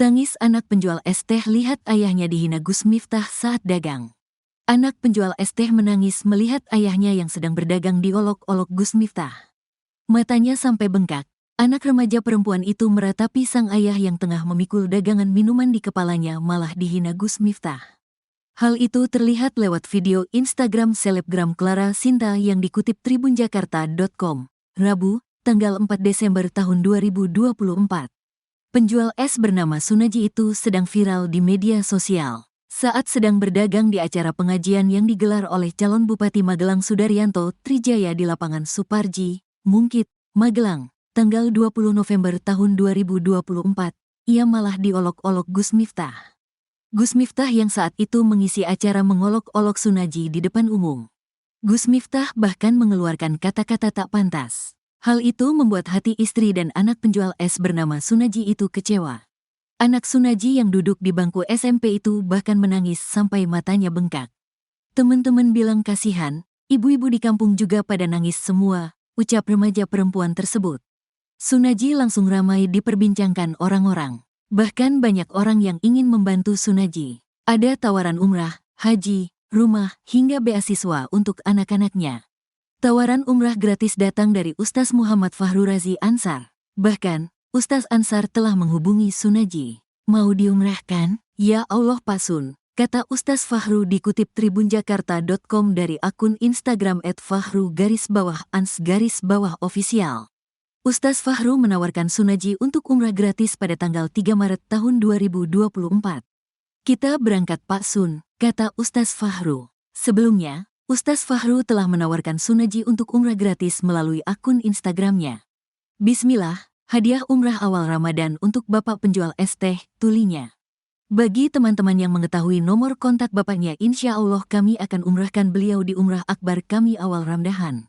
Tangis anak penjual es teh lihat ayahnya dihina Gus Miftah saat dagang. Anak penjual es teh menangis melihat ayahnya yang sedang berdagang diolok-olok Gus Miftah. Matanya sampai bengkak. Anak remaja perempuan itu meratapi sang ayah yang tengah memikul dagangan minuman di kepalanya malah dihina Gus Miftah. Hal itu terlihat lewat video Instagram selebgram Clara Sinta yang dikutip tribunjakarta.com, Rabu, tanggal 4 Desember tahun 2024. Penjual es bernama Sunaji itu sedang viral di media sosial saat sedang berdagang di acara pengajian yang digelar oleh calon Bupati Magelang Sudaryanto Trijaya di lapangan Suparji, Mungkit, Magelang, tanggal 20 November tahun 2024. Ia malah diolok-olok Gus Miftah. Gus Miftah yang saat itu mengisi acara mengolok-olok Sunaji di depan umum. Gus Miftah bahkan mengeluarkan kata-kata tak pantas. Hal itu membuat hati istri dan anak penjual es bernama Sunaji itu kecewa. Anak Sunaji yang duduk di bangku SMP itu bahkan menangis sampai matanya bengkak. Teman-teman bilang kasihan, ibu-ibu di kampung juga pada nangis semua, ucap remaja perempuan tersebut. Sunaji langsung ramai diperbincangkan orang-orang. Bahkan banyak orang yang ingin membantu Sunaji. Ada tawaran umrah, haji, rumah, hingga beasiswa untuk anak-anaknya. Tawaran umrah gratis datang dari Ustaz Muhammad Fahru Razi Ansar. Bahkan, Ustaz Ansar telah menghubungi Sunaji. Mau diumrahkan? Ya Allah Pak Sun, kata Ustaz Fahru dikutip tribunjakarta.com dari akun Instagram @fahru_ans_official. Ustaz Fahru menawarkan Sunaji untuk umrah gratis pada tanggal 3 Maret tahun 2024. Kita berangkat Pak Sun, kata Ustaz Fahru. Sebelumnya, Ustaz Fahru telah menawarkan Sunaji untuk umrah gratis melalui akun Instagramnya. Bismillah, hadiah umrah awal Ramadan untuk Bapak penjual es teh, tulinya. Bagi teman-teman yang mengetahui nomor kontak bapaknya, insya Allah kami akan umrahkan beliau di umrah akbar kami awal Ramadan.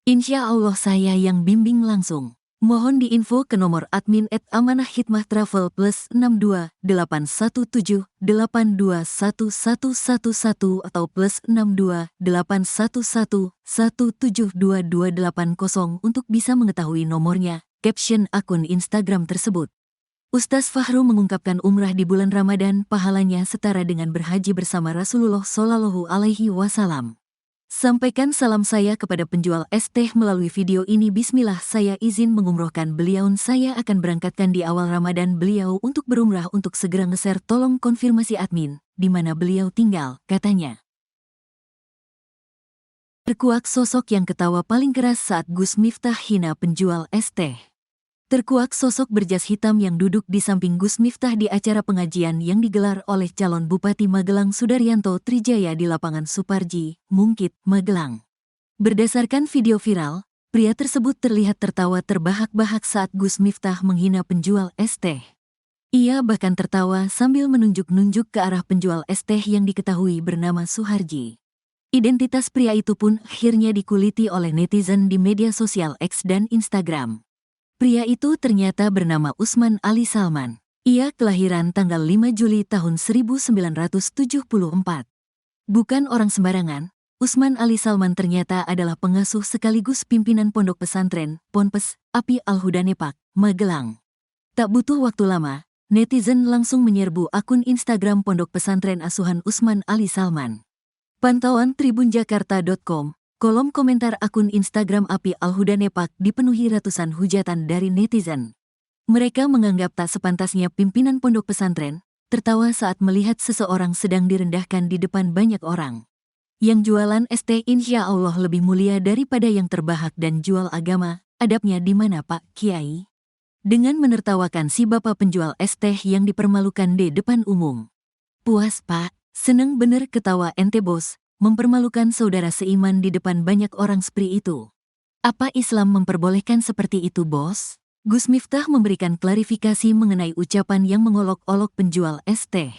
Insya Allah saya yang bimbing langsung. Mohon diinfo ke nomor admin @amanahhikmahtravel plus 62 817 8211111 atau plus 62 811 1722880 untuk bisa mengetahui nomornya, caption akun Instagram tersebut. Ustaz Fahru mengungkapkan umrah di bulan Ramadan pahalanya setara dengan berhaji bersama Rasulullah Shallallahu Alaihi Wasallam. Sampaikan salam saya kepada penjual es teh melalui video ini. Bismillah, saya izin mengumrohkan beliau. Saya akan berangkatkan di awal Ramadan beliau untuk berumrah, untuk segera nge-share. Tolong konfirmasi admin, di mana beliau tinggal, katanya. Terkuak sosok yang ketawa paling keras saat Gus Miftah hina penjual es teh. Terkuak sosok berjas hitam yang duduk di samping Gus Miftah di acara pengajian yang digelar oleh calon Bupati Magelang Sudaryanto Trijaya di lapangan Suparji, Mungkit, Magelang. Berdasarkan video viral, pria tersebut terlihat tertawa terbahak-bahak saat Gus Miftah menghina penjual es teh. Ia bahkan tertawa sambil menunjuk-nunjuk ke arah penjual es teh yang diketahui bernama Suharji. Identitas pria itu pun akhirnya dikuliti oleh netizen di media sosial X dan Instagram. Pria itu ternyata bernama Usman Ali Salman. Ia kelahiran tanggal 5 Juli tahun 1974. Bukan orang sembarangan, Usman Ali Salman ternyata adalah pengasuh sekaligus pimpinan pondok pesantren, Ponpes, Api Al-Huda-Nepak, Magelang. Tak butuh waktu lama, netizen langsung menyerbu akun Instagram pondok pesantren asuhan Usman Ali Salman. Pantauan tribunjakarta.com. Kolom komentar akun Instagram Api Al-Huda-Nepak dipenuhi ratusan hujatan dari netizen. Mereka menganggap tak sepantasnya pimpinan pondok pesantren tertawa saat melihat seseorang sedang direndahkan di depan banyak orang. Yang jualan es teh insya Allah lebih mulia daripada yang terbahak dan jual agama, adabnya di mana Pak Kiai? Dengan menertawakan si bapak penjual es teh yang dipermalukan di depan umum. Puas Pak, seneng bener ketawa ente bos. Mempermalukan saudara seiman di depan banyak orang seperti itu. Apa Islam memperbolehkan seperti itu bos? Gus Miftah memberikan klarifikasi mengenai ucapan yang mengolok-olok penjual es teh.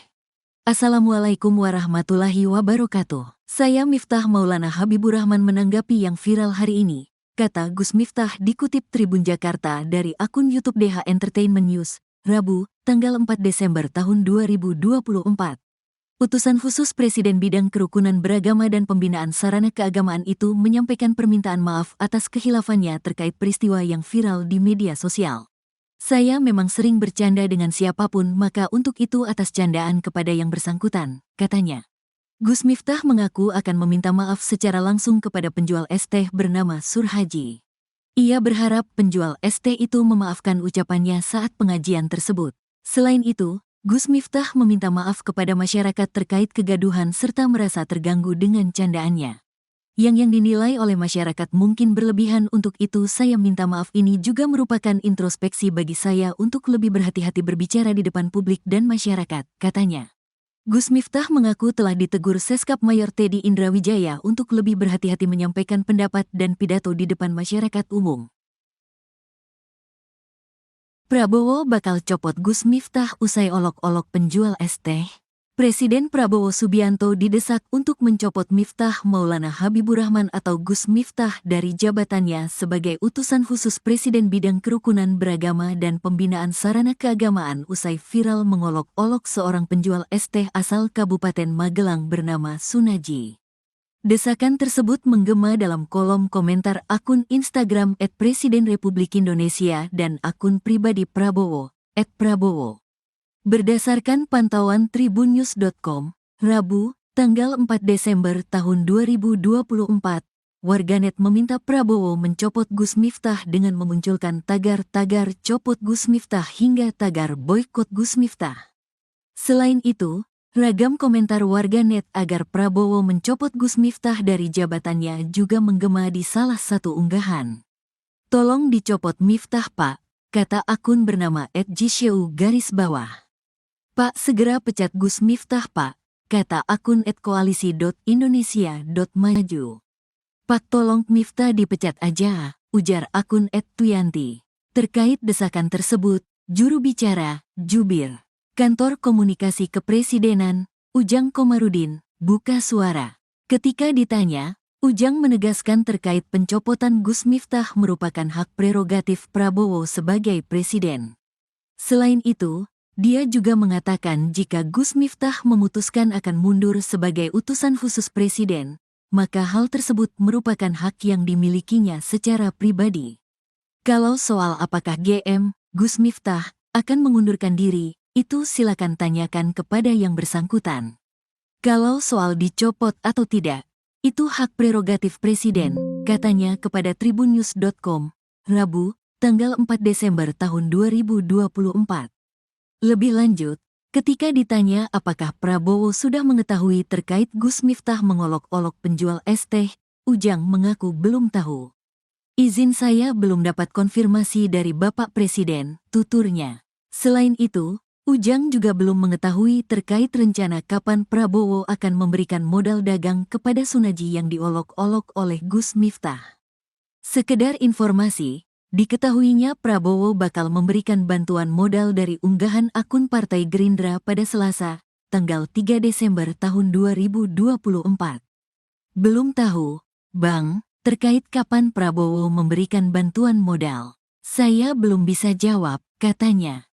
Assalamualaikum warahmatullahi wabarakatuh. Saya Miftah Maulana Habibur Rahman menanggapi yang viral hari ini, kata Gus Miftah dikutip Tribun Jakarta dari akun YouTube DH Entertainment News, Rabu, tanggal 4 Desember tahun 2024. Utusan khusus Presiden Bidang Kerukunan Beragama dan Pembinaan Sarana Keagamaan itu menyampaikan permintaan maaf atas kehilafannya terkait peristiwa yang viral di media sosial. Saya memang sering bercanda dengan siapapun, maka untuk itu atas candaan kepada yang bersangkutan, katanya. Gus Miftah mengaku akan meminta maaf secara langsung kepada penjual es teh bernama Surhaji. Ia berharap penjual es teh itu memaafkan ucapannya saat pengajian tersebut. Selain itu, Gus Miftah meminta maaf kepada masyarakat terkait kegaduhan serta merasa terganggu dengan candaannya. Yang dinilai oleh masyarakat mungkin berlebihan, untuk itu saya minta maaf. Ini juga merupakan introspeksi bagi saya untuk lebih berhati-hati berbicara di depan publik dan masyarakat, katanya. Gus Miftah mengaku telah ditegur Seskap Mayor Teddy Indrawijaya untuk lebih berhati-hati menyampaikan pendapat dan pidato di depan masyarakat umum. Prabowo bakal copot Gus Miftah usai olok-olok penjual es teh. Presiden Prabowo Subianto didesak untuk mencopot Miftah Maulana Habibur Rahman atau Gus Miftah dari jabatannya sebagai utusan khusus Presiden bidang kerukunan beragama dan pembinaan sarana keagamaan usai viral mengolok-olok seorang penjual es teh asal Kabupaten Magelang bernama Sunaji. Desakan tersebut menggema dalam kolom komentar akun Instagram @presidenrepublikindonesia dan akun pribadi Prabowo @Prabowo. Berdasarkan pantauan tribunnews.com, Rabu, tanggal 4 Desember tahun 2024, warganet meminta Prabowo mencopot Gus Miftah dengan memunculkan tagar-tagar "Copot Gus Miftah" hingga tagar "Boykot Gus Miftah". Selain itu, ragam komentar warganet agar Prabowo mencopot Gus Miftah dari jabatannya juga menggema di salah satu unggahan. "Tolong dicopot Miftah, Pak," kata akun bernama @jisheu_. "Pak, segera pecat Gus Miftah, Pak," kata akun @koalisi.indonesia.maju. "Pak, tolong Miftah dipecat aja," ujar akun @tuyanti. Terkait desakan tersebut, juru bicara, Jubir Kantor Komunikasi Kepresidenan, Ujang Komarudin, buka suara. Ketika ditanya, Ujang menegaskan terkait pencopotan Gus Miftah merupakan hak prerogatif Prabowo sebagai presiden. Selain itu, dia juga mengatakan jika Gus Miftah memutuskan akan mundur sebagai utusan khusus presiden, maka hal tersebut merupakan hak yang dimilikinya secara pribadi. Kalau soal apakah Gus Miftah akan mengundurkan diri, itu silakan tanyakan kepada yang bersangkutan. Kalau soal dicopot atau tidak, itu hak prerogatif presiden, katanya kepada tribunnews.com, Rabu, tanggal 4 Desember tahun 2024. Lebih lanjut, ketika ditanya apakah Prabowo sudah mengetahui terkait Gus Miftah mengolok-olok penjual es teh, Ujang mengaku belum tahu. "Izin saya belum dapat konfirmasi dari Bapak Presiden," tuturnya. Selain itu, Ujang juga belum mengetahui terkait rencana kapan Prabowo akan memberikan modal dagang kepada Sunaji yang diolok-olok oleh Gus Miftah. Sekedar informasi, diketahuinya Prabowo bakal memberikan bantuan modal dari unggahan akun Partai Gerindra pada Selasa, tanggal 3 Desember tahun 2024. "Belum tahu, Bang, terkait kapan Prabowo memberikan bantuan modal. Saya belum bisa jawab," katanya.